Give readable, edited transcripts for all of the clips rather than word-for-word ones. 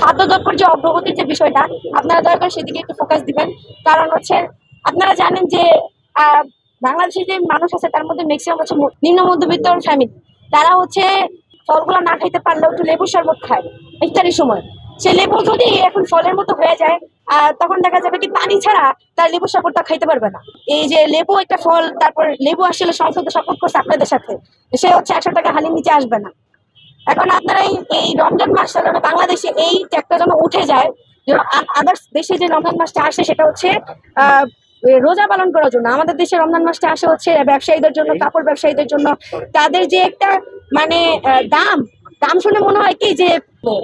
খাদ্যদ্রব্যের যে অগ্রগতির যে বিষয়টা আপনারা দয়া করে সেদিকে একটু ফোকাস দিবেন। কারণ হচ্ছে আপনারা জানেন যে বাংলাদেশের যে মানুষ আছে তার মধ্যে ম্যাক্সিমাম হচ্ছে নিম্ন মধ্যবিত্ত ফ্যামিলি। তারা হচ্ছে ফলগুলো না খাইতে পারলেও একটু লেবু শরবত খায় ইফতারির সময়। সে লেবু যদি এখন ফলের মতো হয়ে যায় তখন দেখা যাবে কি পানি ছাড়া তার লেবু শরবতটা খাইতে পারবে না। এই যে লেবু একটা ফল, তারপর লেবু আসলে সংসদে শপথ করছে আপনাদের সাথে, সে হচ্ছে 100 টাকা হালির নিচে আসবে না। এখন আপনারা এই রমজান মাসটা যেন বাংলাদেশে এই ট্যাগটা যেন উঠে যায়, আদার্স দেশে যে রমজান মাসটা আসে সেটা হচ্ছে রোজা পালন করার জন্য। আমাদের দেশে রমজান মাসটা আসে হচ্ছে ব্যবসায়ীদের জন্য, কাপড় ব্যবসায়ীদের জন্য। তাদের যে একটা মানে দাম দাম শুনে মনে হয় কি যে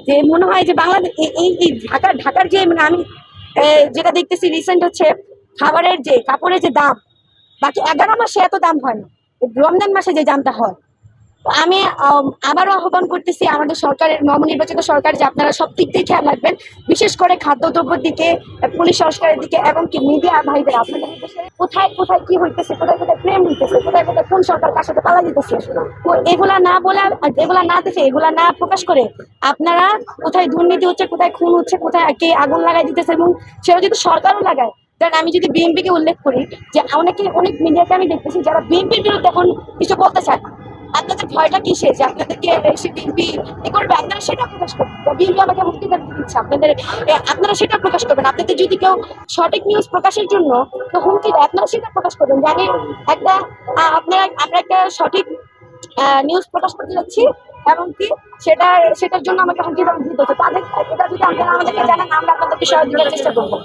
যে মনে হয় যে বাংলাদেশ এই ঢাকার যে মানে আমি যেটা দেখতেছি রিসেন্ট হচ্ছে খাবারের যে কাপড়ের যে দাম বাকি 11 মাসে এত দাম হয় না, রমজান মাসে যে দামটা হয়। আমি আবারও আহ্বান করতেছি আমাদের সরকারের নবনির্বাচিত সরকার যে আপনারা সব দিক দিয়ে খেয়াল রাখবেন, বিশেষ করে খাদ্যদ্রব্যের দিকে, পুলিশ সংস্কারের দিকে এবং কি মিডিয়া ভাইদের আপনাদের দেশে কোথায় কোথায় কি হইতেছে, কোথায় কোথায় প্রেম হইতেছে, কোথায় কোথায় কোন সরকার কার সাথে পালা দিতেছে, তো এগুলা না বলে, এগুলা না দেখে, এগুলা না প্রকাশ করে আপনারা কোথায় দুর্নীতি হচ্ছে, কোথায় খুন হচ্ছে, কোথায় কে আগুন লাগাই দিতেছে, এবং সেটা যদি সরকারও লাগায়। কারণ আমি যদি বিএনপিকে উল্লেখ করি যে অনেক মিডিয়াতে আমি দেখতেছি যারা বিএনপির বিরুদ্ধে এখন কিছু বলতে চায় না। আপনাদের ভয়টা কিসে যে আপনাদেরকে এসে বিএনপি এ করবে? আপনারা সেটা প্রকাশ করবেন। বিএনপি আমাকে হুমকি দিচ্ছে আপনাদের, আপনারা সেটা প্রকাশ করবেন। আপনাদের যদি কেউ সঠিক নিউজ প্রকাশের জন্য তো হুমকি দেয়, আপনারা সেটা প্রকাশ করবেন। জানি একটা আমরা একটা সঠিক নিউজ প্রকাশ করতে যাচ্ছি এবং কি সেটার জন্য আমাকে হুমকি দিতে হচ্ছে। তাদের এটা যদি আপনারা আমাদেরকে জানান, আমরা আপনাদেরকে সহযোগিতার চেষ্টা করবো।